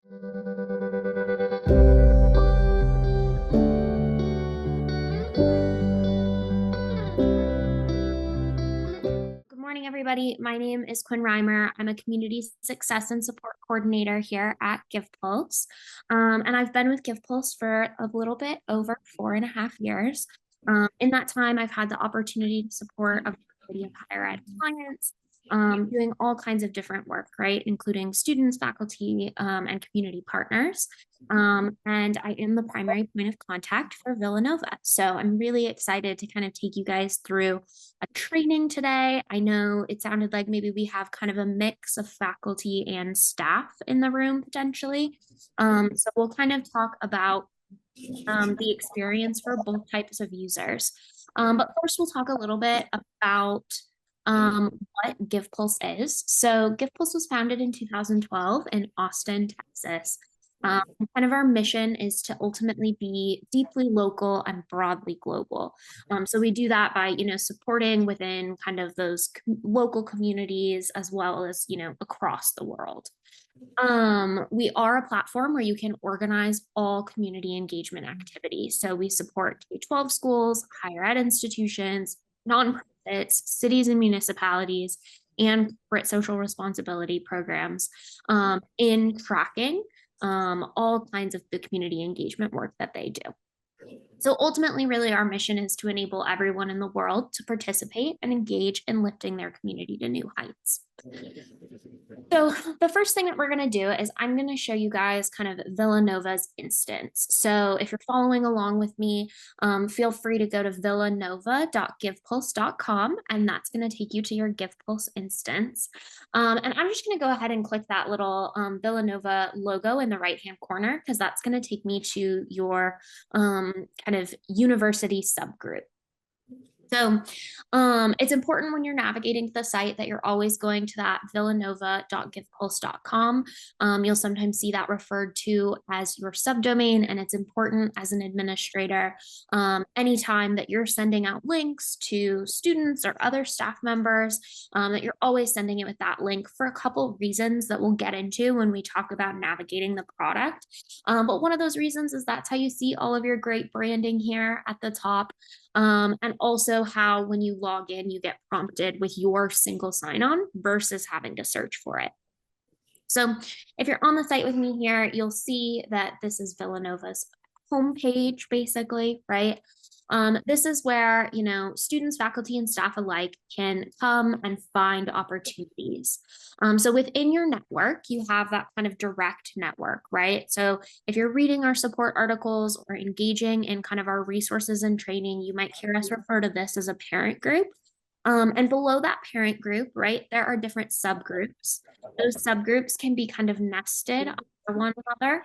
Good morning, everybody. My name is Quinn Reimer. I'm a community success and support coordinator here at GivePulse. And I've been with GivePulse for a little bit over 4.5 years. In that time, I've had the opportunity to support a variety of higher ed clients, doing all kinds of different work, right? Including students, faculty, and community partners. And I am the primary point of contact for Villanova. So I'm really excited to kind of take you guys through a training today. I know it sounded like maybe we have kind of a mix of faculty and staff in the room potentially. So we'll kind of talk about the experience for both types of users. But first, we'll talk a little bit about what GivePulse is. So GivePulse was founded in 2012 in Austin, Texas. Kind of our mission is to ultimately be deeply local and broadly global. So we do that by, supporting within kind of those local communities as well as, across the world. We are a platform where you can organize all community engagement activities. So we support K-12 schools, higher ed institutions, nonprofits, cities and municipalities, and corporate social responsibility programs in tracking all kinds of the community engagement work that they do. So ultimately, really, our mission is to enable everyone in the world to participate and engage in lifting their community to new heights. So the first thing that we're going to do is I'm going to show you guys kind of Villanova's instance. So if you're following along with me, feel free to go to villanova.givepulse.com, and that's going to take you to your GivePulse instance. And I'm just going to go ahead and click that little Villanova logo in the right-hand corner, because that's going to take me to your kind of university subgroup. So it's important when you're navigating the site that you're always going to that villanova.givepulse.com. You'll sometimes see that referred to as your subdomain, and it's important as an administrator anytime that you're sending out links to students or other staff members, that you're always sending it with that link for a couple reasons that we'll get into when we talk about navigating the product. But one of those reasons is that's how you see all of your great branding here at the top. And also how when you log in, you get prompted with your single sign-on versus having to search for it. So if you're on the site with me here, you'll see that this is Villanova's homepage, basically, right? This is where, students, faculty, and staff alike can come and find opportunities. So within your network, you have that kind of direct network, right? So if you're reading our support articles or engaging in kind of our resources and training, you might hear us refer to this as a parent group. And below that parent group, right, there are different subgroups. Those subgroups can be kind of nested under one another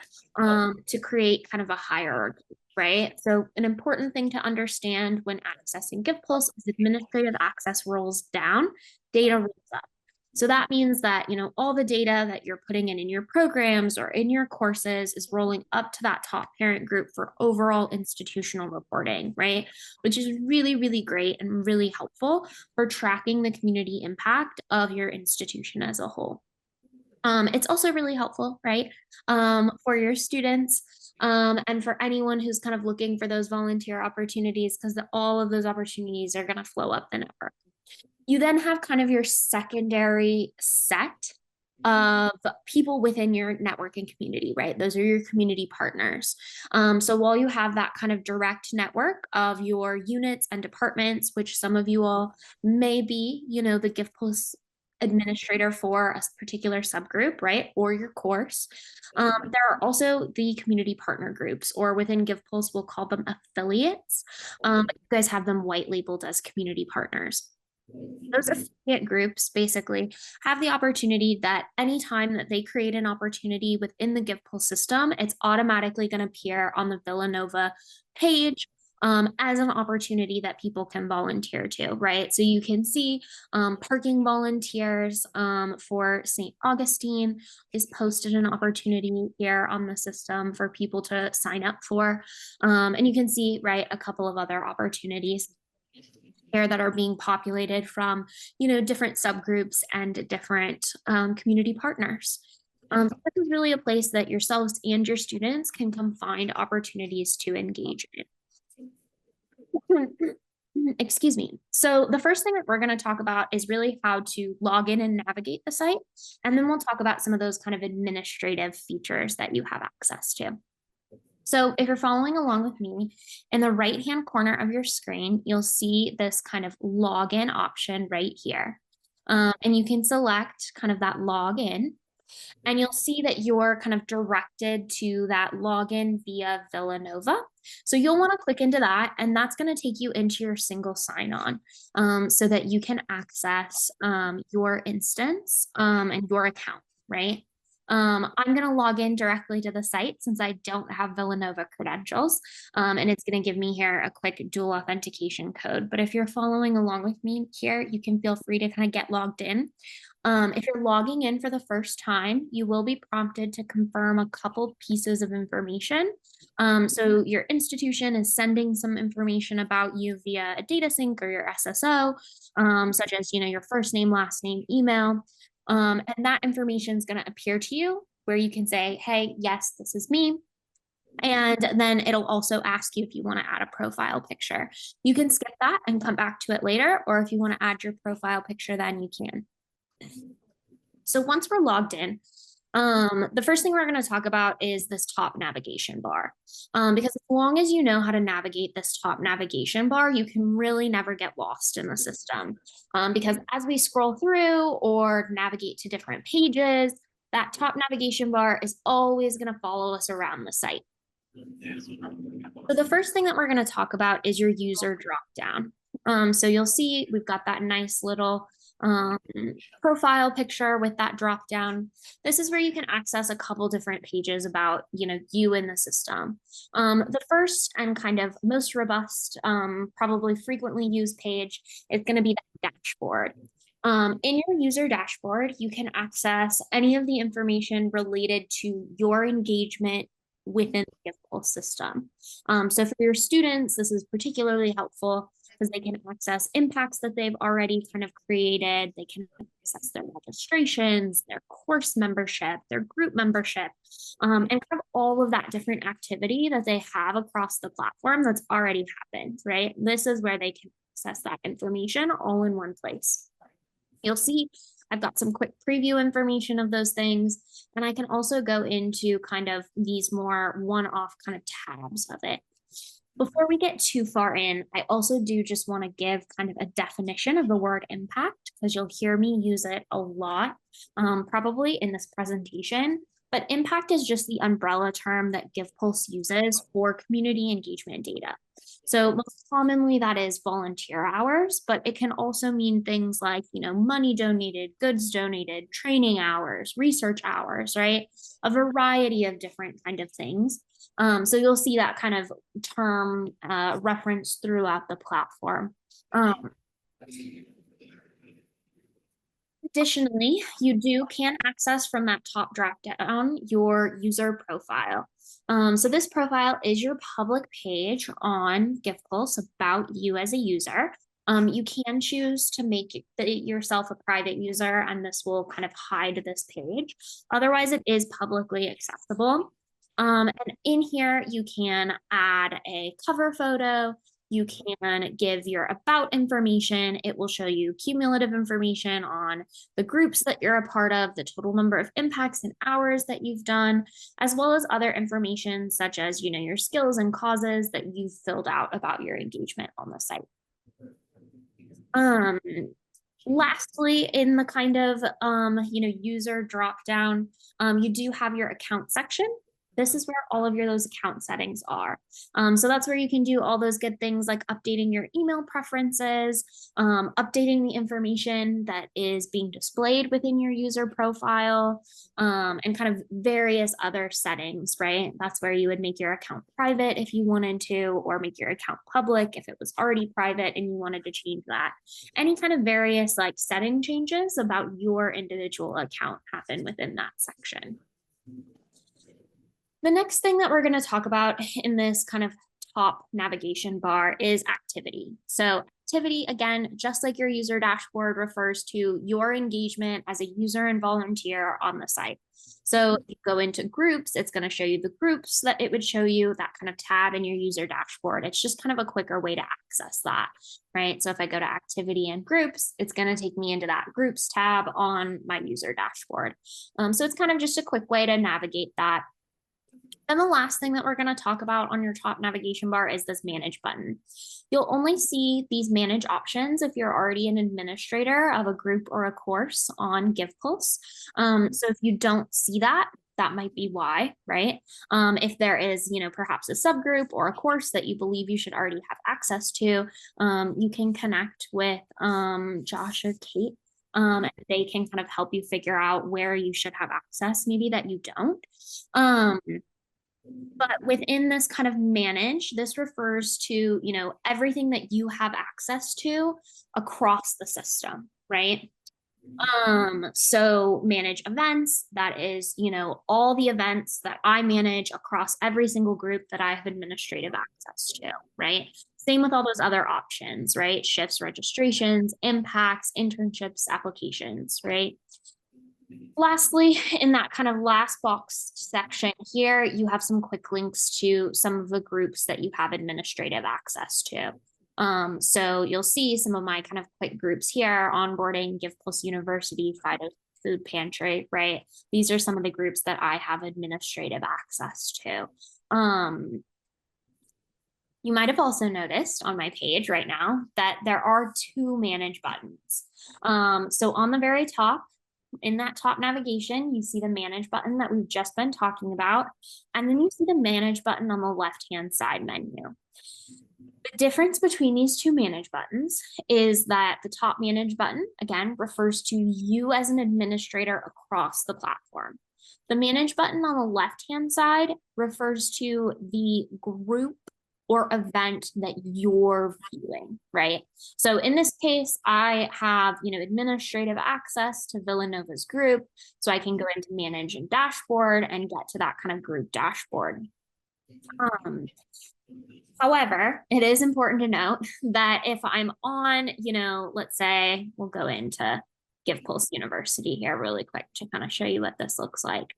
to create kind of a hierarchy, right? So an important thing to understand when accessing GivePulse is administrative access rolls down, data rolls up. So that means that, all the data that you're putting in your programs or in your courses is rolling up to that top parent group for overall institutional reporting, right? Which is really, really great and really helpful for tracking the community impact of your institution as a whole. It's also really helpful, right, for your students and for anyone who's kind of looking for those volunteer opportunities, because all of those opportunities are going to flow up the network. You then have kind of your secondary set of people within your networking community, right? Those are your community partners. So while you have that kind of direct network of your units and departments, which some of you all may be, the GivePulse administrator for a particular subgroup, right? Or your course. There are also the community partner groups, or within GivePulse, we'll call them affiliates. But you guys have them white labeled as community partners. Those affiliate groups basically have the opportunity that anytime that they create an opportunity within the GivePulse system, it's automatically going to appear on the Villanova page as an opportunity that people can volunteer to, right? So you can see parking volunteers for St. Augustine is posted an opportunity here on the system for people to sign up for. And you can see, right, a couple of other opportunities here that are being populated from, different subgroups and different community partners. This is really a place that yourselves and your students can come find opportunities to engage in. Excuse me. So the first thing that we're going to talk about is really how to log in and navigate the site. And then we'll talk about some of those kind of administrative features that you have access to. So if you're following along with me, in the right-hand corner of your screen, you'll see this kind of login option right here. And you can select kind of that login. And you'll see that you're kind of directed to that login via Villanova. So you'll want to click into that, and that's going to take you into your single sign-on so that you can access your instance and your account, right? I'm going to log in directly to the site since I don't have Villanova credentials, and it's going to give me here a quick dual authentication code. But if you're following along with me here, you can feel free to kind of get logged in. If you're logging in for the first time, you will be prompted to confirm a couple pieces of information. So your institution is sending some information about you via a data sync or your SSO, such as your first name, last name, email. And that information is going to appear to you where you can say, hey, yes, this is me. And then it'll also ask you if you want to add a profile picture. You can skip that and come back to it later, or if you want to add your profile picture, then you can. So once we're logged in, the first thing we're going to talk about is this top navigation bar. Because as long as you know how to navigate this top navigation bar, you can really never get lost in the system. Because as we scroll through or navigate to different pages, that top navigation bar is always going to follow us around the site. So the first thing that we're going to talk about is your user dropdown. So you'll see we've got that nice little profile picture with that drop down. This is where you can access a couple different pages about you in the system. The first and kind of most robust, probably frequently used page is going to be that dashboard. In your user dashboard, you can access any of the information related to your engagement within the GivePulse system. So for your students, this is particularly helpful because they can access impacts that they've already kind of created. They can access their registrations, their course membership, their group membership, and kind of all of that different activity that they have across the platform that's already happened, right? This is where they can access that information all in one place. You'll see I've got some quick preview information of those things, and I can also go into kind of these more one-off kind of tabs of it. Before we get too far in, I also do just want to give kind of a definition of the word impact, because you'll hear me use it a lot, probably in this presentation. But impact is just the umbrella term that GivePulse uses for community engagement data. So most commonly that is volunteer hours, but it can also mean things like, money donated, goods donated, training hours, research hours, right? A variety of different kind of things. So you'll see that kind of term referenced throughout the platform. Additionally, you can access from that top drop down your user profile. So this profile is your public page on GivePulse about you as a user. You can choose to make yourself a private user, and this will kind of hide this page. Otherwise, it is publicly accessible. And in here, you can add a cover photo. You can give your about information. It will show you cumulative information on the groups that you're a part of, the total number of impacts and hours that you've done, as well as other information such as, your skills and causes that you've filled out about your engagement on the site. Lastly, in the kind of, user dropdown, you do have your account section. This is where all of those account settings are. So that's where you can do all those good things like updating your email preferences, updating the information that is being displayed within your user profile, and kind of various other settings, right? That's where you would make your account private if you wanted to, or make your account public if it was already private and you wanted to change that. Any kind of various like setting changes about your individual account happen within that section. The next thing that we're going to talk about in this kind of top navigation bar is activity. So activity, again, just like your user dashboard, refers to your engagement as a user and volunteer on the site. So if you go into groups, it's going to show you the groups that it would show you, that kind of tab in your user dashboard. It's just kind of a quicker way to access that, right? So if I go to activity and groups, it's going to take me into that groups tab on my user dashboard. So it's kind of just a quick way to navigate that. And the last thing that we're going to talk about on your top navigation bar is this manage button. You'll only see these manage options if you're already an administrator of a group or a course on GivePulse. So if you don't see that, that might be why, right? If there is, perhaps a subgroup or a course that you believe you should already have access to, you can connect with Josh or Kate. And they can kind of help you figure out where you should have access, maybe that you don't. But within this kind of manage, this refers to, everything that you have access to across the system, right? So manage events, that is, all the events that I manage across every single group that I have administrative access to, right? Same with all those other options, right? Shifts, registrations, impacts, internships, applications, right? Lastly, in that kind of last box section here, you have some quick links to some of the groups that you have administrative access to. So you'll see some of my kind of quick groups here: onboarding, GivePlus University, Fido Food Pantry, right? These are some of the groups that I have administrative access to. You might have also noticed on my page right now that there are two manage buttons. So on the very top, in that top navigation, you see the manage button that we've just been talking about, and then you see the manage button on the left-hand side menu. The difference between these two manage buttons is that the top manage button, again, refers to you as an administrator across the platform. The manage button on the left-hand side refers to the group or event that you're viewing, right? So in this case, I have, administrative access to Villanova's group, so I can go into manage and dashboard and get to that kind of group dashboard. However, it is important to note that if I'm on, let's say we'll go into GivePulse University here really quick to kind of show you what this looks like.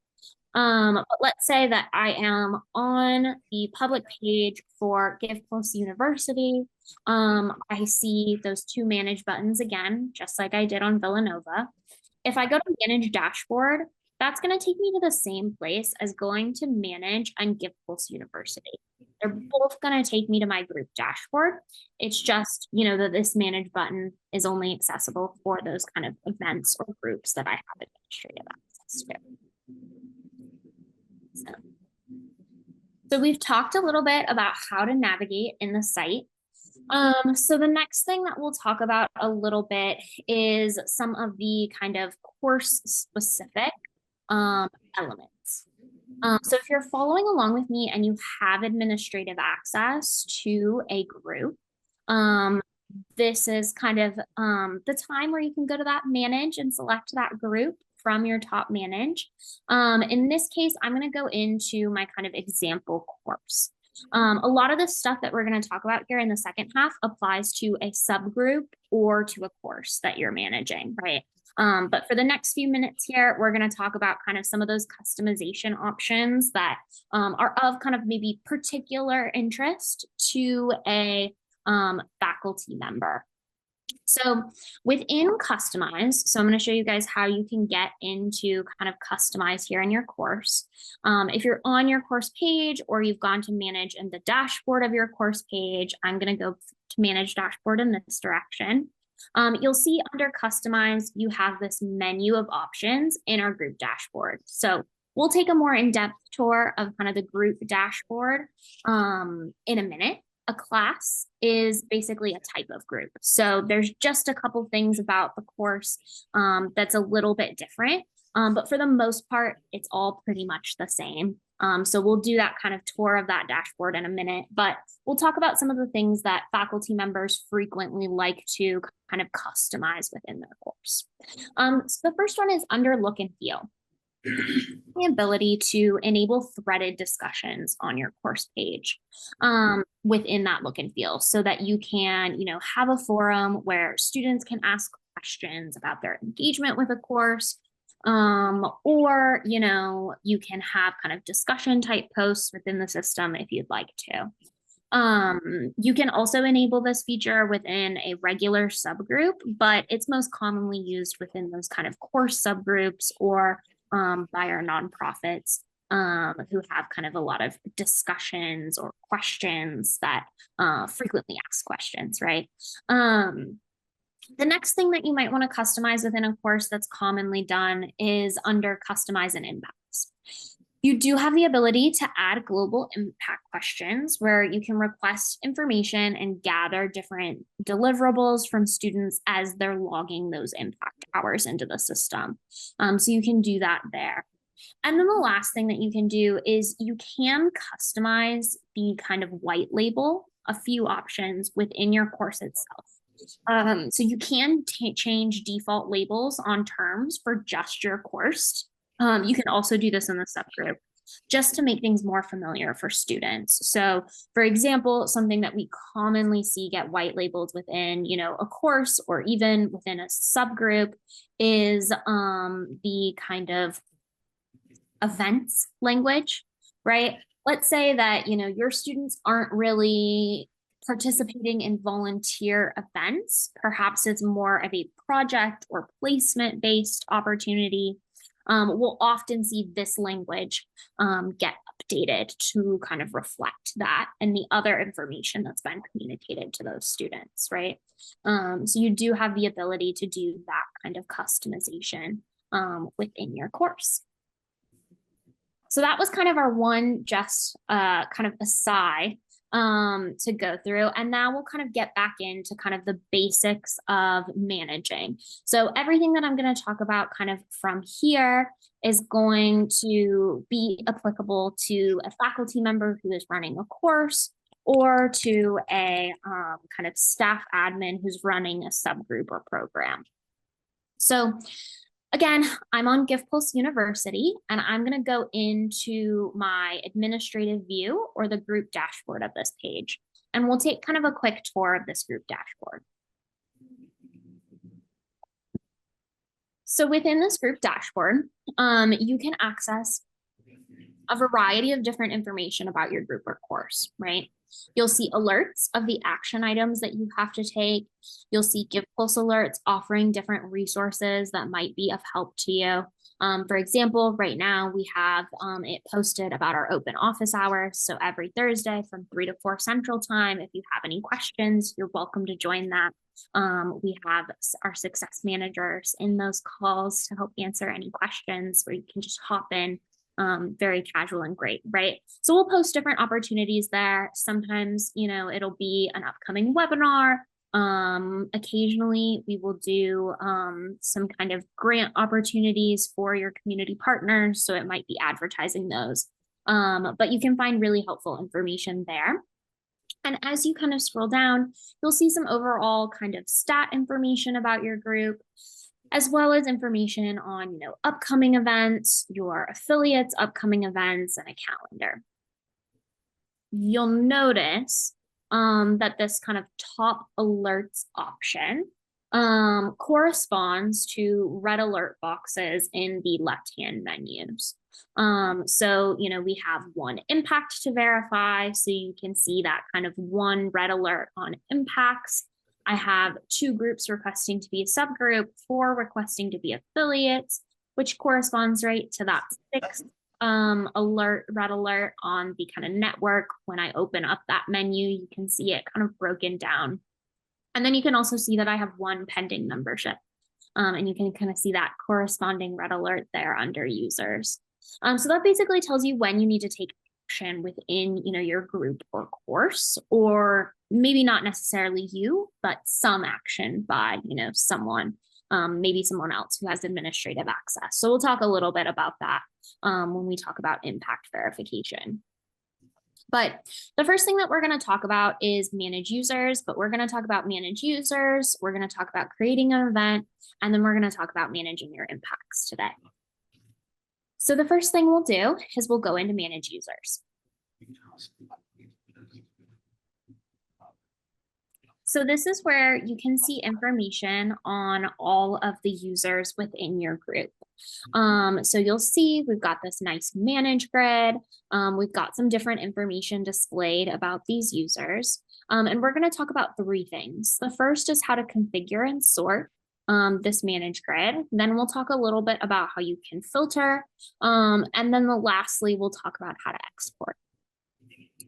But let's say that I am on the public page for GivePlus University. I see those two manage buttons again, just like I did on Villanova. If I go to manage dashboard, that's going to take me to the same place as going to manage on GivePlus University. They're both going to take me to my group dashboard. It's just, that this manage button is only accessible for those kind of events or groups that I have administrative access to. So we've talked a little bit about how to navigate in the site. So the next thing that we'll talk about a little bit is some of the kind of course specific elements. So if you're following along with me and you have administrative access to a group, this is kind of the time where you can go to that manage and select that group from your top manage. In this case, I'm going to go into my kind of example course. A lot of the stuff that we're going to talk about here in the second half applies to a subgroup or to a course that you're managing, right? But for the next few minutes here, we're going to talk about kind of some of those customization options that are of kind of maybe particular interest to a faculty member. So within customize, so I'm going to show you guys how you can get into kind of customize here in your course. If you're on your course page or you've gone to manage in the dashboard of your course page, I'm going to go to manage dashboard in this direction. You'll see under customize, you have this menu of options in our group dashboard. So we'll take a more in-depth tour of kind of the group dashboard in a minute. A class is basically a type of group. So there's just a couple things about the course that's a little bit different. But for the most part, it's all pretty much the same. So we'll do that kind of tour of that dashboard in a minute, but we'll talk about some of the things that faculty members frequently like to kind of customize within their course. So the first one is under look and feel. the ability to enable threaded discussions on your course page within that look and feel, so that you can, have a forum where students can ask questions about their engagement with a course, or, you can have kind of discussion type posts within the system if you'd like to. You can also enable this feature within a regular subgroup, but it's most commonly used within those kind of course subgroups or by our nonprofits who have kind of a lot of discussions or questions that frequently ask questions, right? The next thing that you might want to customize within a course that's commonly done is under customize and impacts. You do have the ability to add global impact questions where you can request information and gather different deliverables from students as they're logging those impact hours into the system. So you can do that there. And then the last thing that you can do is you can customize the kind of white label, a few options within your course itself. So you can change default labels on terms for just your course. You can also do this in the subgroup just to make things more familiar for students. So for example, something that we commonly see get white labeled within, a course or even within a subgroup is the kind of events language, right? Let's say that, your students aren't really participating in volunteer events. Perhaps it's more of a project or placement-based opportunity. We'll often see this language get updated to kind of reflect that and the other information that's been communicated to those students, right? So you do have the ability to do that kind of customization within your course. So that was kind of our one just kind of aside to go through. And now we'll kind of get back into kind of the basics of managing. So everything that I'm going to talk about kind of from here is going to be applicable to a faculty member who is running a course or to a kind of staff admin who's running a subgroup or program. So again, I'm on GivePulse University, and I'm going to go into my administrative view or the group dashboard of this page. And we'll take kind of a quick tour of this group dashboard. So within this group dashboard, you can access a variety of different information about your group or course, right? You'll see alerts of the action items that you have to take. You'll see GivePulse alerts offering different resources that might be of help to you. For example, right now we have it posted about our open office hours. So every Thursday from 3 to 4 Central Time, if you have any questions, you're welcome to join that. We have our success managers in those calls to help answer any questions where you can just hop in. Very casual and great, right? So we'll post different opportunities there. Sometimes, it'll be an upcoming webinar. Occasionally we will do some kind of grant opportunities for your community partners. So it might be advertising those. But you can find really helpful information there. And as you kind of scroll down, you'll see some overall kind of stat information about your group, as well as information on, upcoming events, your affiliates, upcoming events, and a calendar. You'll notice that this kind of top alerts option corresponds to red alert boxes in the left-hand menus. So, we have one impact to verify, so you can see that kind of one red alert on impacts. I have 2 groups requesting to be a subgroup, 4 requesting to be affiliates, which corresponds right to that 6th red alert on the kind of network. When I open up that menu, you can see it kind of broken down. And then you can also see that I have 1 pending membership. And you can kind of see that corresponding red alert there under users. So that basically tells you when you need to take action within, your group or course, or maybe not necessarily you, but some action by, someone, maybe someone else who has administrative access. So we'll talk a little bit about that when we talk about impact verification. But the first thing that we're going to talk about is manage users, but we're going to talk about manage users. We're going to talk about creating an event, and then we're going to talk about managing your impacts today. So the first thing we'll do is we'll go into manage users. So this is where you can see information on all of the users within your group. So you'll see we've got this nice manage grid. We've got some different information displayed about these users. And we're going to talk about three things. The first is how to configure and sort this manage grid. Then we'll talk a little bit about how you can filter. And then lastly, we'll talk about how to export.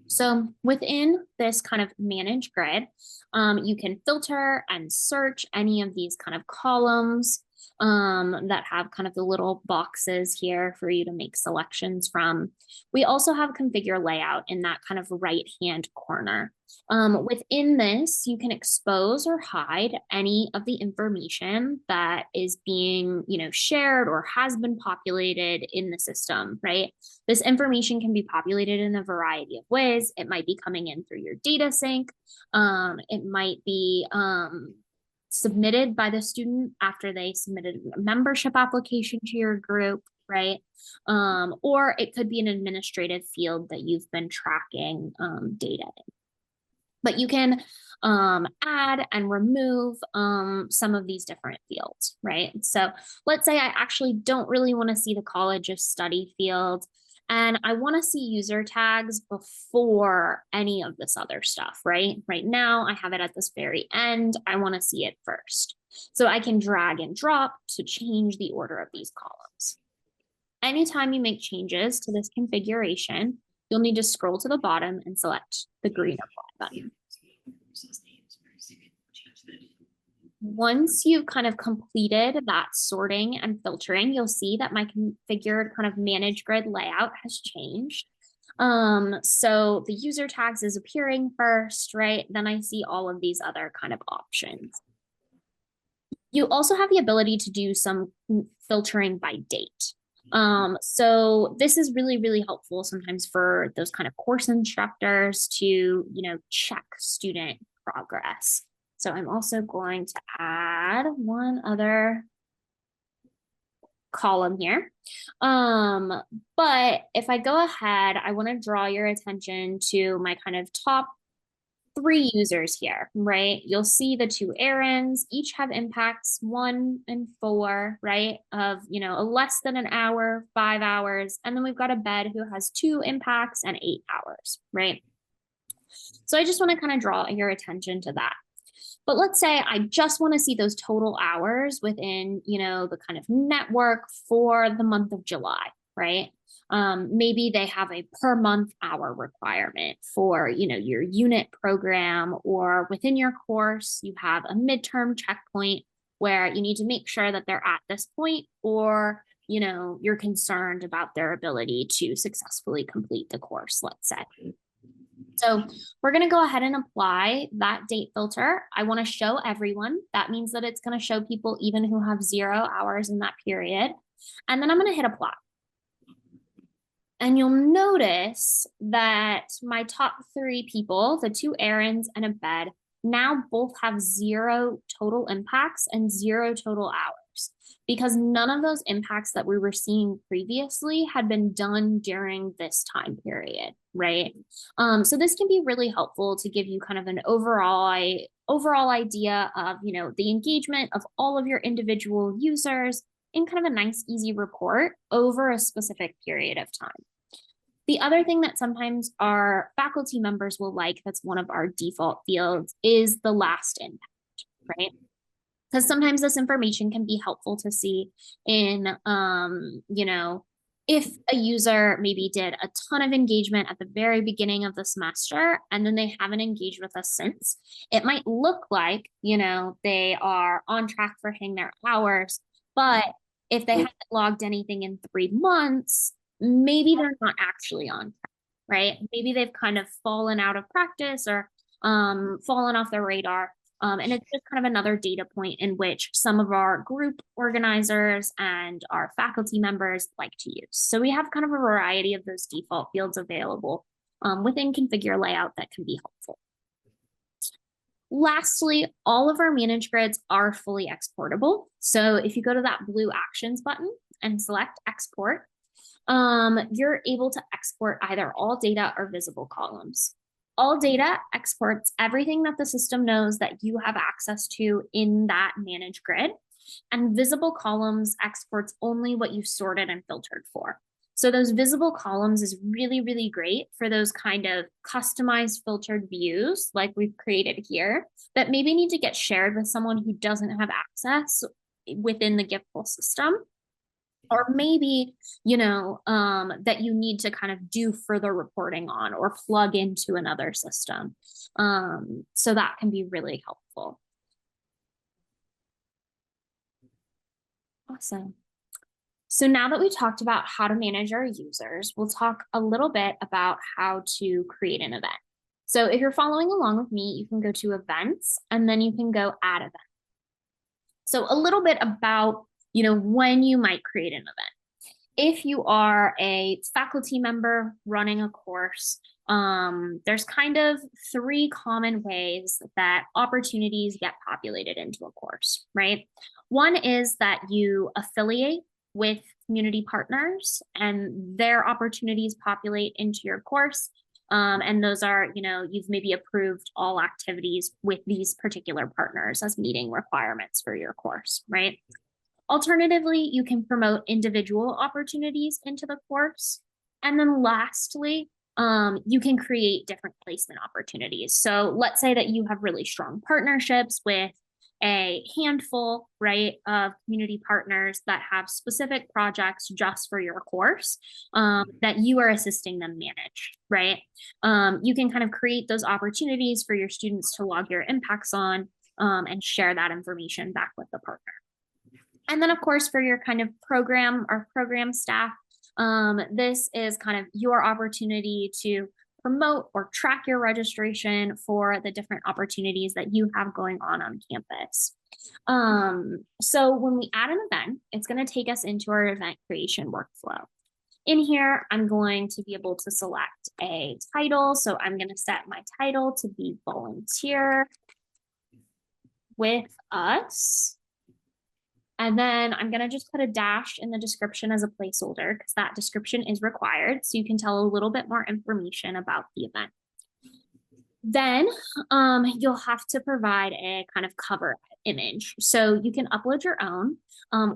So within this kind of manage grid, you can filter and search any of these kind of columns that have kind of the little boxes here for you to make selections from. We also have configure layout in that kind of right-hand corner. Within this, you can expose or hide any of the information that is being, shared or has been populated in the system, right? This information can be populated in a variety of ways. It might be coming in through your data sync. It might be submitted by the student after they submitted a membership application to your group, right? Or it could be an administrative field that you've been tracking data in. But you can add and remove some of these different fields, right? So let's say I actually don't really want to see the College of Study field, and I want to see user tags before any of this other stuff, right? Right now, I have it at this very end. I want to see it first. So I can drag and drop to change the order of these columns. Anytime you make changes to this configuration, you'll need to scroll to the bottom and select the green apply button. Once you've kind of completed that sorting and filtering, you'll see that my configured kind of manage grid layout has changed. So the user tags is appearing first, right? Then I see all of these other kind of options. You also have the ability to do some filtering by date. So this is really, really helpful sometimes for those kind of course instructors to, check student progress. So I'm also going to add one other column here. But if I go ahead, I want to draw your attention to my kind of top 3 users here, right? You'll see the 2 errands, each have impacts 1 and 4, right? Of, a less than an hour, 5 hours. And then we've got a bed who has 2 impacts and 8 hours, right? So I just want to kind of draw your attention to that. But let's say I just want to see those total hours within, the kind of network for the month of July, right? Maybe they have a per month hour requirement for, your unit program, or within your course, you have a midterm checkpoint where you need to make sure that they're at this point, or, you're concerned about their ability to successfully complete the course, let's say. So we're going to go ahead and apply that date filter. I want to show everyone. That means that it's going to show people even who have 0 hours in that period. And then I'm going to hit apply. And you'll notice that my top 3 people, the 2 errands and a bed, now both have 0 total impacts and 0 total hours, because none of those impacts that we were seeing previously had been done during this time period, right? So this can be really helpful to give you kind of an overall idea of, the engagement of all of your individual users in kind of a nice, easy report over a specific period of time. The other thing that sometimes our faculty members will like, that's one of our default fields, is the last impact, right? Because sometimes this information can be helpful to see in, if a user maybe did a ton of engagement at the very beginning of the semester and then they haven't engaged with us since, it might look like, they are on track for hitting their hours, but if they haven't logged anything in 3 months, maybe they're not actually on track, right? Maybe they've kind of fallen out of practice or fallen off the radar. And it's just kind of another data point in which some of our group organizers and our faculty members like to use. So we have kind of a variety of those default fields available within configure layout that can be helpful. Lastly, all of our manage grids are fully exportable. So if you go to that blue actions button and select export, you're able to export either all data or visible columns. All data exports everything that the system knows that you have access to in that managed grid. And visible columns exports only what you sorted and filtered for. So those visible columns is really, really great for those kind of customized filtered views like we've created here that maybe need to get shared with someone who doesn't have access within the Giftful system. Or maybe, that you need to kind of do further reporting on or plug into another system. So that can be really helpful. Awesome. So now that we talked about how to manage our users, we'll talk a little bit about how to create an event. So if you're following along with me, you can go to events and then you can go add event. So a little bit about, when you might create an event. If you are a faculty member running a course, there's kind of 3 common ways that opportunities get populated into a course, right? One is that you affiliate with community partners and their opportunities populate into your course. And those are, you've maybe approved all activities with these particular partners as meeting requirements for your course, right? Alternatively, you can promote individual opportunities into the course. And then lastly, you can create different placement opportunities. So let's say that you have really strong partnerships with a handful, right, of community partners that have specific projects just for your course that you are assisting them manage, right? You can kind of create those opportunities for your students to log your impacts on and share that information back with the partner. And then, of course, for your kind of program or program staff, this is kind of your opportunity to promote or track your registration for the different opportunities that you have going on campus. So when we add an event, it's going to take us into our event creation workflow. In here, I'm going to be able to select a title. So I'm going to set my title to be volunteer with us. And then I'm going to just put a dash in the description as a placeholder because that description is required. So you can tell a little bit more information about the event. Then you'll have to provide a kind of cover image. So you can upload your own.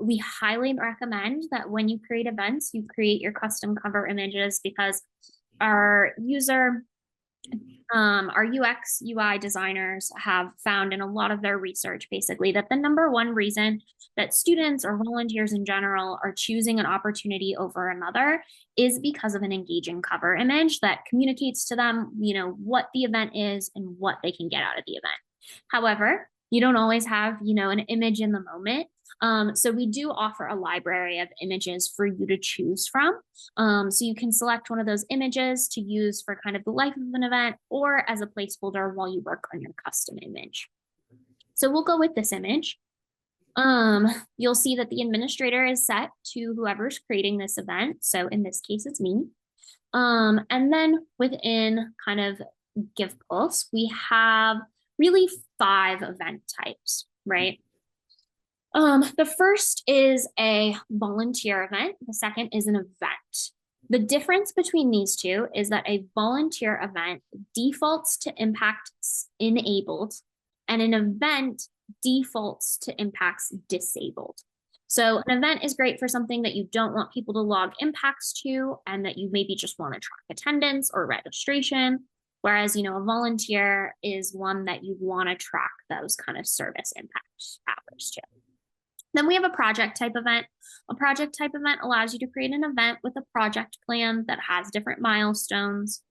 We highly recommend that when you create events, you create your custom cover images because our UX UI designers have found in a lot of their research basically that the #1 reason that students or volunteers in general are choosing an opportunity over another is because of an engaging cover image that communicates to them, what the event is and what they can get out of the event. However, you don't always have, an image in the moment. So we do offer a library of images for you to choose from. So you can select one of those images to use for kind of the life of an event or as a placeholder while you work on your custom image. So we'll go with this image. You'll see that the administrator is set to whoever's creating this event. So in this case, it's me. And then within kind of GivePulse, we have really 5 event types, right? The first is a volunteer event. The second is an event. The difference between these two is that a volunteer event defaults to impacts enabled and an event defaults to impacts disabled. So an event is great for something that you don't want people to log impacts to and that you maybe just want to track attendance or registration. Whereas, a volunteer is one that you want to track those kind of service impact hours to. Then we have a project type event. A project type event allows you to create an event with a project plan that has different milestones.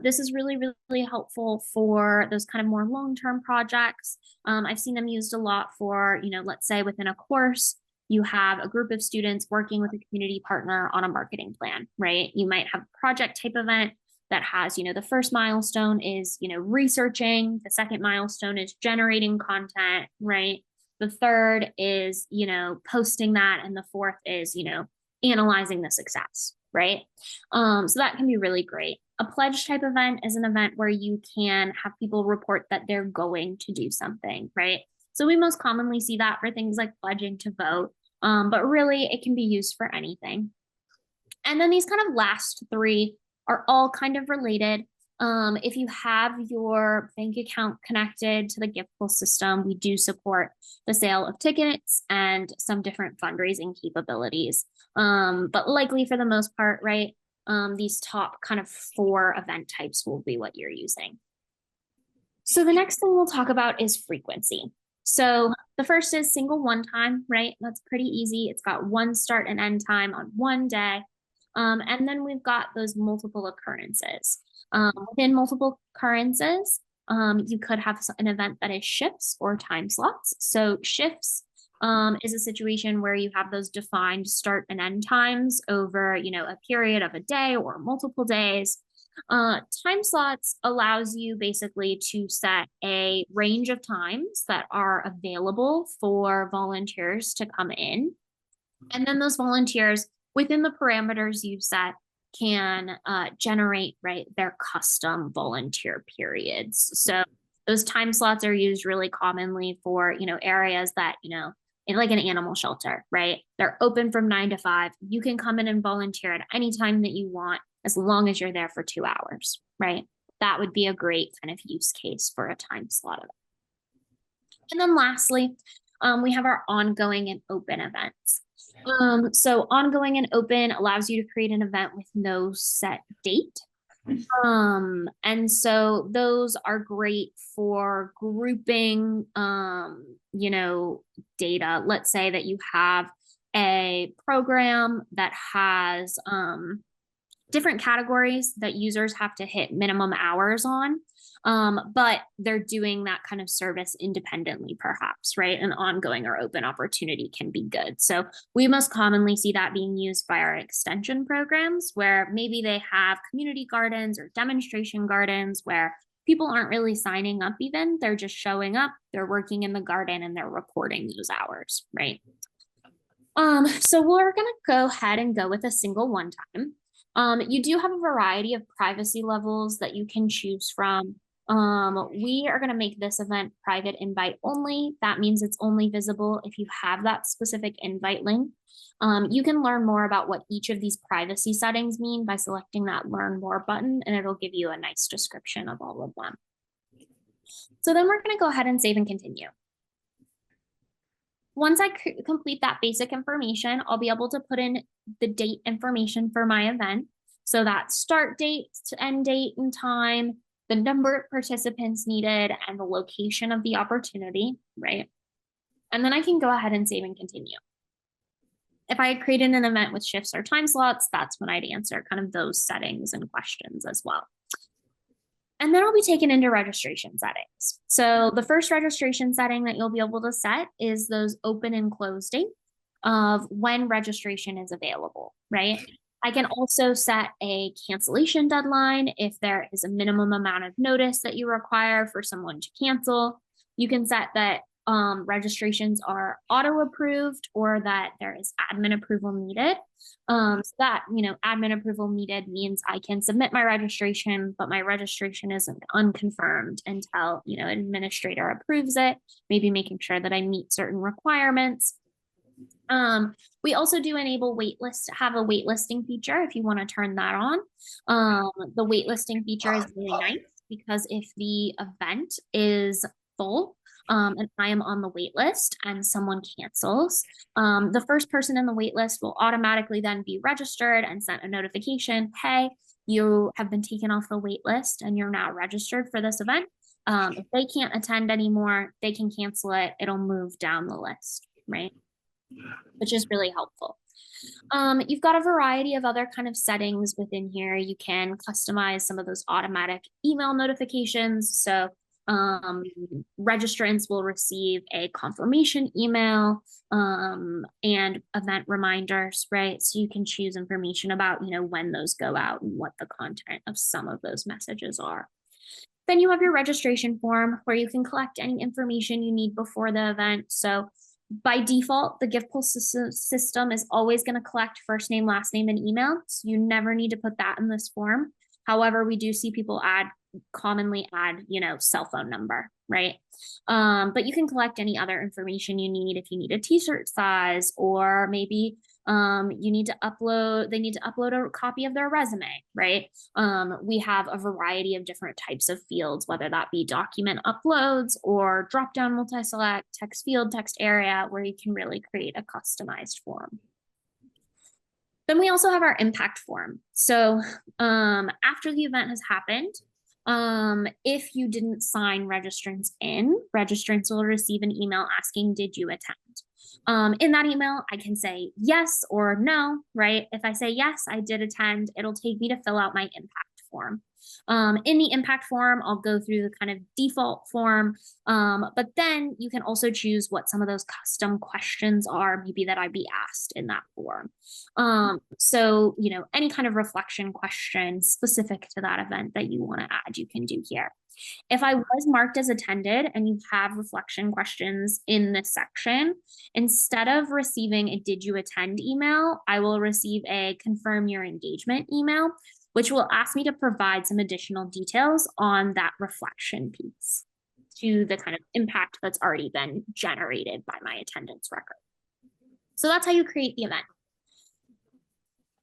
This is really, really helpful for those kind of more long-term projects. I've seen them used a lot for, let's say within a course, you have a group of students working with a community partner on a marketing plan, right? You might have a project type event that has, the first milestone is, researching. The second milestone is generating content, right? The third is, posting that. And the fourth is, analyzing the success, right? So that can be really great. A pledge type event is an event where you can have people report that they're going to do something, right? So we most commonly see that for things like pledging to vote, but really it can be used for anything. And then these kind of last three are all kind of related. If you have your bank account connected to the gift pool system, we do support the sale of tickets and some different fundraising capabilities. But likely for the most part, right, these top kind of 4 event types will be what you're using. So the next thing we'll talk about is frequency. So the first is single one time, right? That's pretty easy. It's got one start and end time on one day. And then we've got those multiple occurrences. Within multiple occurrences, you could have an event that is shifts or time slots. So shifts is a situation where you have those defined start and end times over, a period of a day or multiple days. Time slots allows you basically to set a range of times that are available for volunteers to come in. And then those volunteers, within the parameters you've set, can generate, right, their custom volunteer periods. So those time slots are used really commonly for, areas that, in like an animal shelter, right? They're open from 9 to 5. You can come in and volunteer at any time that you want, as long as you're there for 2 hours, right? That would be a great kind of use case for a time slot event. And then lastly, we have our ongoing and open events. So ongoing and open allows you to create an event with no set date. And so those are great for grouping, data. Let's say that you have a program that has, different categories that users have to hit minimum hours on. But they're doing that kind of service independently, perhaps, right? An ongoing or open opportunity can be good. So we most commonly see that being used by our extension programs, where maybe they have community gardens or demonstration gardens where people aren't really signing up even. They're just showing up, they're working in the garden, and they're reporting those hours, right? So we're gonna go ahead and go with a single one time. You do have a variety of privacy levels that you can choose from. We are going to make this event private invite only. That means it's only visible if you have that specific invite link. You can learn more about what each of these privacy settings mean by selecting that Learn More button, and it'll give you a nice description of all of them. So then we're going to go ahead and save and continue. Once I complete that basic information, I'll be able to put in the date information for my event. So that start date, end date and time, the number of participants needed, and the location of the opportunity, right? And then I can go ahead and save and continue. If I had created an event with shifts or time slots, that's when I'd answer kind of those settings and questions as well. And then I'll be taken into registration settings. So the first registration setting that you'll be able to set is those open and close dates of when registration is available, right? I can also set a cancellation deadline if there is a minimum amount of notice that you require for someone to cancel. You can set that registrations are auto-approved or that there is admin approval needed. So that, admin approval needed means I can submit my registration, but my registration isn't unconfirmed until, an administrator approves it, maybe making sure that I meet certain requirements. We also do enable have a waitlisting feature if you want to turn that on. The waitlisting feature is really nice because if the event is full, and I am on the wait list and someone cancels, the first person in the wait list will automatically then be registered and sent a notification, hey, you have been taken off the wait list and you're now registered for this event. If they can't attend anymore, they can cancel it. It'll move down the list, right? Which is really helpful. You've got a variety of other kind of settings within here. You can customize some of those automatic email notifications. So registrants will receive a confirmation email and event reminders, right? So you can choose information about, when those go out and what the content of some of those messages are. Then you have your registration form where you can collect any information you need before the event. So by default, the gift pool system is always going to collect first name, last name, and email. So you never need to put that in this form. However, we do see people commonly add, cell phone number, right? But you can collect any other information you need if you need a t-shirt size, or maybe they need to upload a copy of their resume, right? We have a variety of different types of fields, whether that be document uploads or drop-down multi-select, text field, text area, where you can really create a customized form. Then we also have our impact form. So after the event has happened, if you didn't sign registrants in, registrants will receive an email asking, did you attend? In that email, I can say yes or no, right? If I say yes, I did attend, it'll take me to fill out my impact form. In the impact form, I'll go through the kind of default form, but then you can also choose what some of those custom questions are, maybe that I'd be asked in that form. So, any kind of reflection question specific to that event that you want to add, you can do here. If I was marked as attended and you have reflection questions in this section, instead of receiving a did you attend email, I will receive a confirm your engagement email, which will ask me to provide some additional details on that reflection piece to the kind of impact that's already been generated by my attendance record. So that's how you create the event.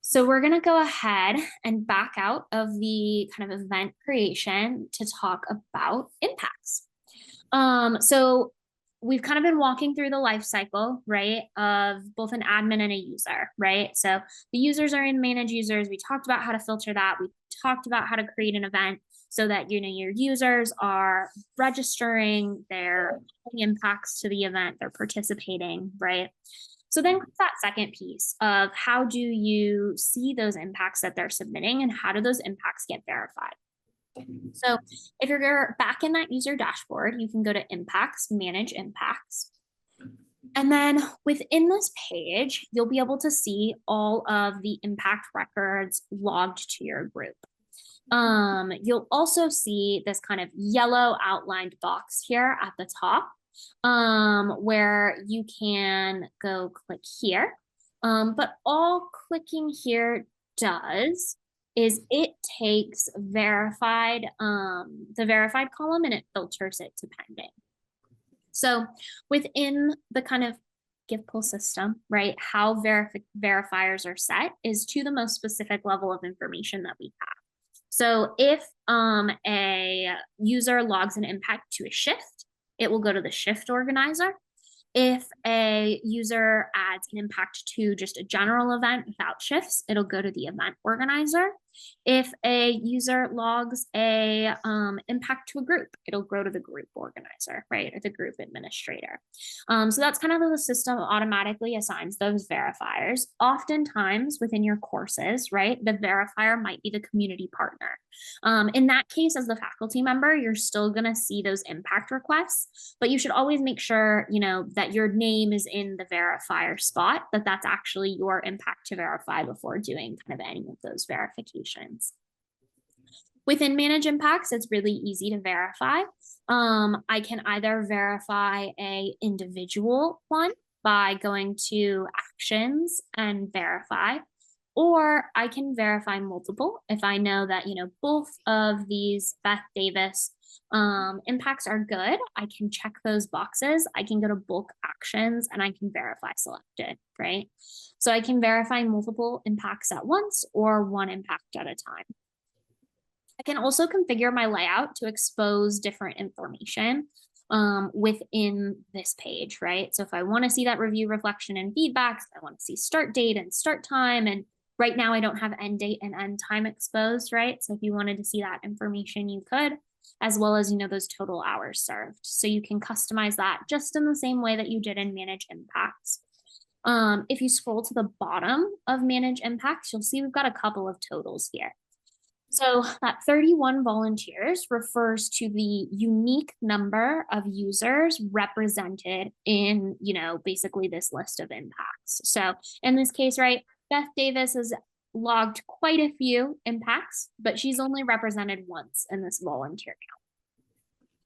So we're going to go ahead and back out of the kind of event creation to talk about impacts. So we've kind of been walking through the life cycle, right, of both an admin and a user, right? So the users are in manage users. We talked about how to filter that. We talked about how to create an event so that, your users are registering, they're having impacts to the event, they're participating, right? So then that second piece of how do you see those impacts that they're submitting and how do those impacts get verified? So if you're back in that user dashboard, you can go to impacts, manage impacts. And then within this page, you'll be able to see all of the impact records logged to your group. You'll also see this kind of yellow outlined box here at the top, where you can go click here. But all clicking here does is it takes verified, the verified column, and it filters it to pending. So within the kind of give pull system, right, how verifiers are set is to the most specific level of information that we have. So if a user logs an impact to a shift, it will go to the shift organizer. If a user adds an impact to just a general event without shifts, it'll go to the event organizer. If a user logs a impact to a group, it'll go to the group organizer, right, or the group administrator. So that's kind of how the system automatically assigns those verifiers. Oftentimes within your courses, right, the verifier might be the community partner. In that case, as the faculty member, you're still going to see those impact requests, but you should always make sure, that your name is in the verifier spot, that that's actually your impact to verify before doing kind of any of those verifications. Within manage impacts, it's really easy to verify. I can either verify a individual one by going to actions and verify, or I can verify multiple if I know that, both of these Beth Davis impacts are good. I can check those boxes. I can go to bulk actions and I can verify selected, right? So I can verify multiple impacts at once or one impact at a time. I can also configure my layout to expose different information within this page, right? So if I want to see that review, reflection, and feedbacks, I want to see start date and start time. And right now I don't have end date and end time exposed, right? So if you wanted to see that information, you could, as well as, those total hours served. So you can customize that just in the same way that you did in manage impacts. If you scroll to the bottom of manage impacts, you'll see we've got a couple of totals here. So that 31 volunteers refers to the unique number of users represented in, basically this list of impacts. So in this case, right, Beth Davis has logged quite a few impacts, but she's only represented once in this volunteer count.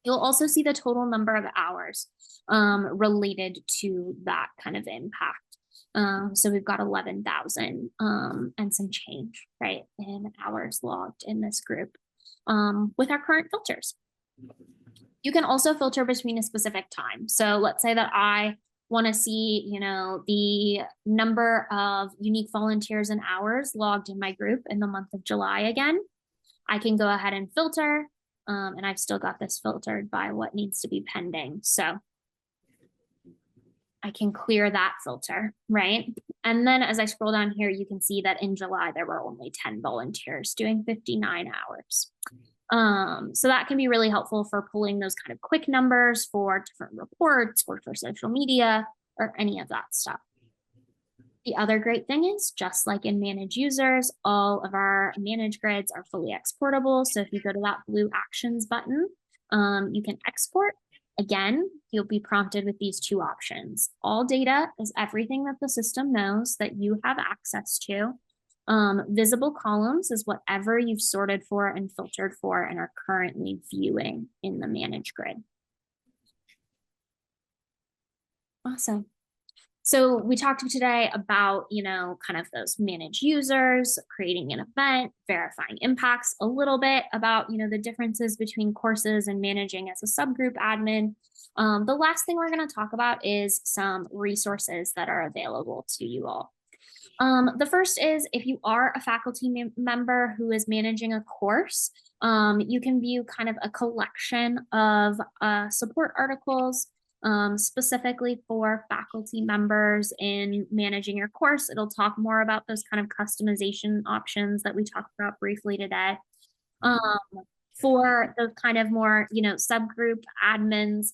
You'll also see the total number of hours related to that kind of impact. So we've got 11,000 and some change, right, in hours logged in this group with our current filters. You can also filter between a specific time. So let's say that I want to see, the number of unique volunteers and hours logged in my group in the month of July again, I can go ahead and filter, and I've still got this filtered by what needs to be pending. So I can clear that filter, right? And then as I scroll down here, you can see that in July, there were only 10 volunteers doing 59 hours. So that can be really helpful for pulling those kind of quick numbers for different reports or for social media or any of that stuff. The other great thing is, just like in Manage Users, all of our manage grids are fully exportable. So if you go to that blue Actions button, you can export. Again, you'll be prompted with these two options. All data is everything that the system knows that you have access to. Visible columns is whatever you've sorted for and filtered for and are currently viewing in the Manage grid. Awesome. So we talked today about, kind of those manage users, creating an event, verifying impacts, a little bit about, the differences between courses and managing as a subgroup admin. The last thing we're going to talk about is some resources that are available to you all. The first is, if you are a faculty member who is managing a course, you can view kind of a collection of support articles specifically for faculty members in managing your course. It'll talk more about those kind of customization options that we talked about briefly today. For those kind of more, subgroup admins,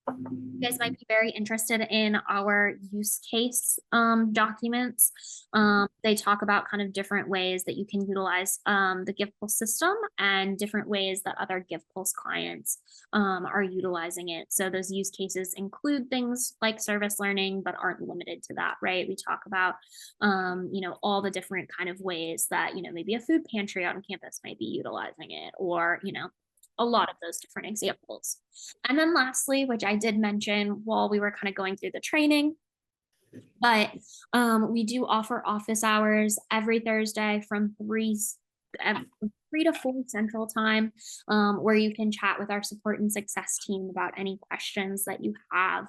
you guys might be very interested in our use case documents. They talk about kind of different ways that you can utilize the GivePulse system and different ways that other GivePulse clients are utilizing it. So those use cases include things like service learning, but aren't limited to that, right? We talk about, all the different kind of ways that, maybe a food pantry on campus might be utilizing it, or, a lot of those different examples. And then lastly, which I did mention while we were kind of going through the training, but we do offer office hours every Thursday from 3 to 4 Central Time, where you can chat with our support and success team about any questions that you have.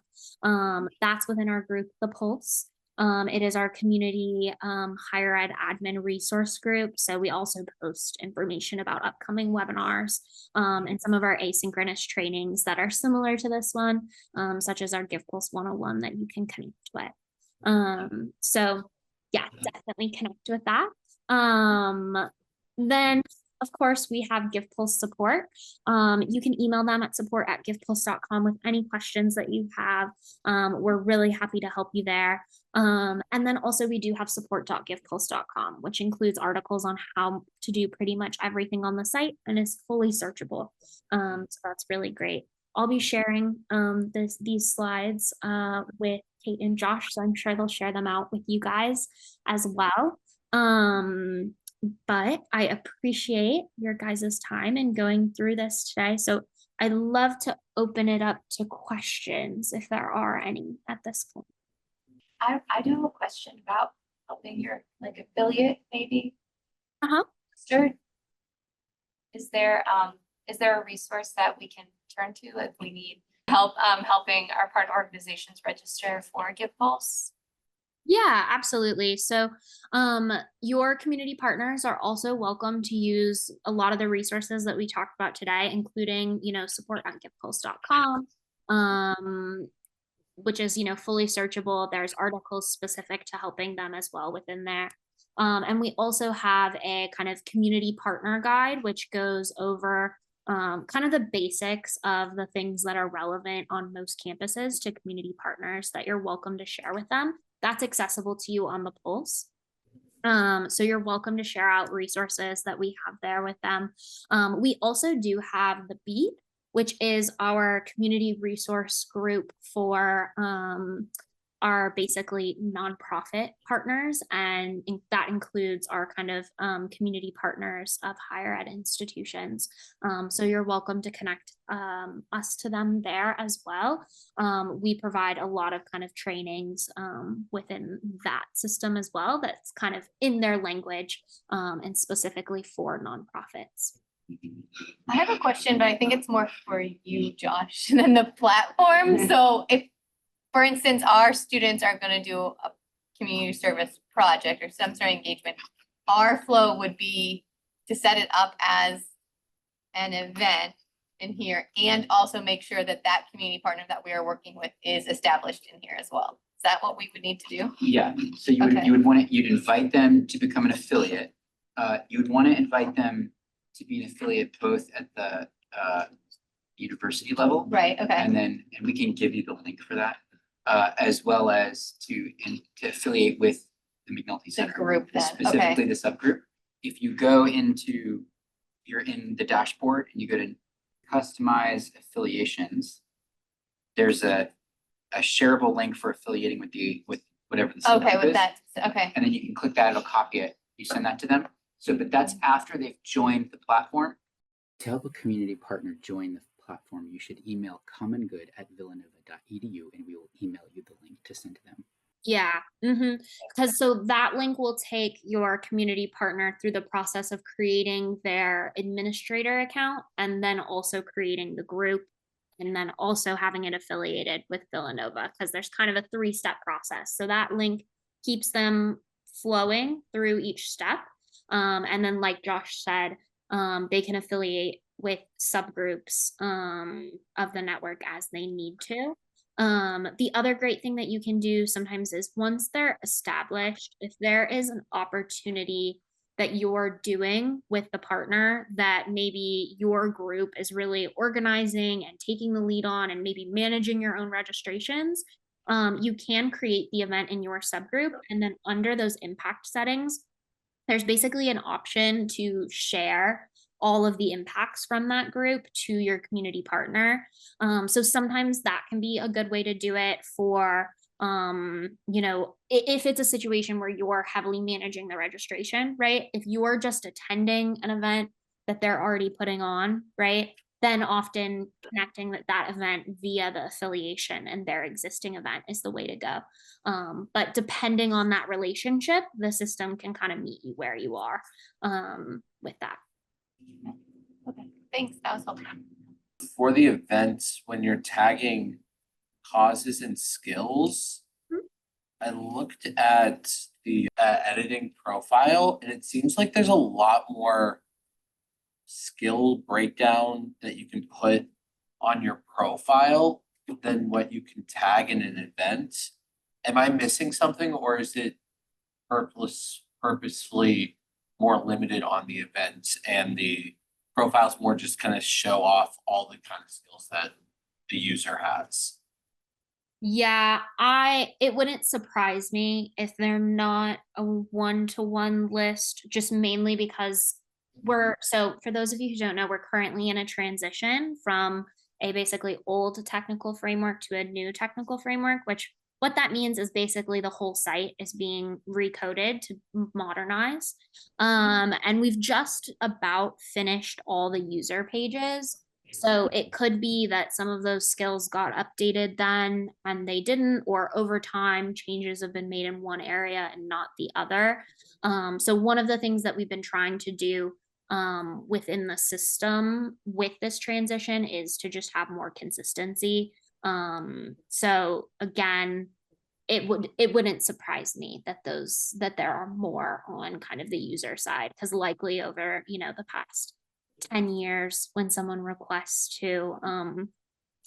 That's within our group, The Pulse. It is our community higher ed admin resource group. So we also post information about upcoming webinars and some of our asynchronous trainings that are similar to this one, such as our GivePulse 101 that you can connect with. So yeah, definitely connect with that. Then of course, we have GivePulse support. You can email them at support@givepulse.com with any questions that you have. We're really happy to help you there. And then also we do have support.givepulse.com, which includes articles on how to do pretty much everything on the site and is fully searchable. So that's really great. I'll be sharing these slides with Kate and Josh, so I'm sure they'll share them out with you guys as well. But I appreciate your guys' time in going through this today. So I'd love to open it up to questions if there are any at this point. I do have a question about helping your affiliate maybe. Sure. Is there a resource that we can turn to if we need help helping our partner organizations register for GivePulse? Yeah, absolutely. So your community partners are also welcome to use a lot of the resources that we talked about today, including, support.givepulse.com, which is, fully searchable. There's articles specific to helping them as well within there. And we also have a kind of community partner guide, which goes over kind of the basics of the things that are relevant on most campuses to community partners that you're welcome to share with them. That's accessible to you on the Pulse. So you're welcome to share out resources that we have there with them. We also do have the Beat, which is our community resource group for our basically nonprofit partners, and that includes our kind of community partners of higher ed institutions. So you're welcome to connect us to them there as well. We provide a lot of kind of trainings within that system as well, that's kind of in their language and specifically for nonprofits. I have a question, but I think it's more for you, Josh, than the platform. So if for instance, our students are gonna do a community service project or some sort of engagement. Our flow would be to set it up as an event in here and also make sure that that community partner that we are working with is established in here as well. Is that what we would need to do? Yeah, so you would, Okay. you would want to, you'd invite them to become an affiliate. You would want to invite them to be an affiliate both at the university level. Right, okay. And we can give you the link for that, as well as to affiliate with the McNulty Center. group then, Specifically the subgroup. If you go into, you're in the dashboard and you go to customize affiliations, there's a shareable link for affiliating with whatever the subgroup Okay, with is. that, okay. And then you can click that, it'll copy it, you send that to them. So, but that's after they've joined the platform. To help a community partner join the platform, you should email commongood@villanova.edu and we will email you the link to send to them. Yeah, because so that link will take your community partner through the process of creating their administrator account and then also creating the group and then also having it affiliated with Villanova because there's kind of a 3-step process. So that link keeps them flowing through each step. And then like Josh said, they can affiliate with subgroups of the network as they need to. The other great thing that you can do sometimes is once they're established, if there is an opportunity that you're doing with the partner that maybe your group is really organizing and taking the lead on and maybe managing your own registrations, you can create the event in your subgroup. And then under those impact settings, there's basically an option to share all of the impacts from that group to your community partner. So sometimes that can be a good way to do it for, you know, if it's a situation where you're heavily managing the registration, right? If you're just attending an event that they're already putting on, right? Then often connecting that event via the affiliation and their existing event is the way to go. But depending on that relationship, the system can kind of meet you where you are with that. Okay, thanks, that was helpful. For the events, when you're tagging causes and skills, I looked at the editing profile and it seems like there's a lot more skill breakdown that you can put on your profile than what you can tag in an event. Am I missing something or is it purposefully more limited on the events and the profiles more just kind of show off all the kind of skills that the user has? Yeah, it wouldn't surprise me if they're not a one-to-one list, just mainly because so for those of you who don't know, we're currently in a transition from a basically old technical framework to a new technical framework, which what that means is basically the whole site is being recoded to modernize. And we've just about finished all the user pages. So it could be that some of those skills got updated then and they didn't, or over time changes have been made in one area and not the other. So one of the things that we've been trying to do within the system with this transition is to just have more consistency. So again, it wouldn't surprise me that there are more on kind of the user side, because likely over, you know, the past 10 years when someone requests to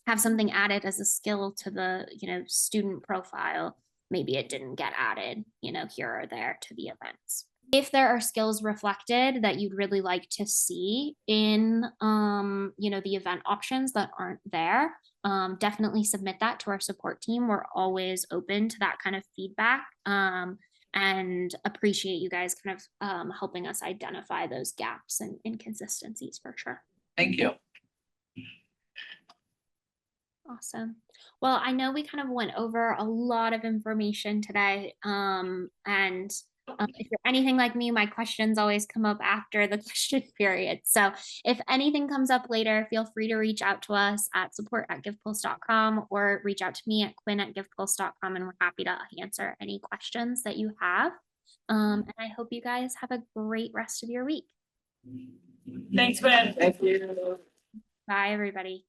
have something added as a skill to the, you know, student profile, maybe it didn't get added, you know, here or there to the events. If there are skills reflected that you'd really like to see in, you know, the event options that aren't there, definitely submit that to our support team. We're always open to that kind of feedback and appreciate you guys kind of helping us identify those gaps and inconsistencies for sure. Thank you. Awesome. Well, I know we kind of went over a lot of information today. If you're anything like me, my questions always come up after the question period. So if anything comes up later, feel free to reach out to us at support@givepulse.com or reach out to me at quinn@givepulse.com, and we're happy to answer any questions that you have. And I hope you guys have a great rest of your week. Thanks, Quinn. Thank you. Bye, everybody.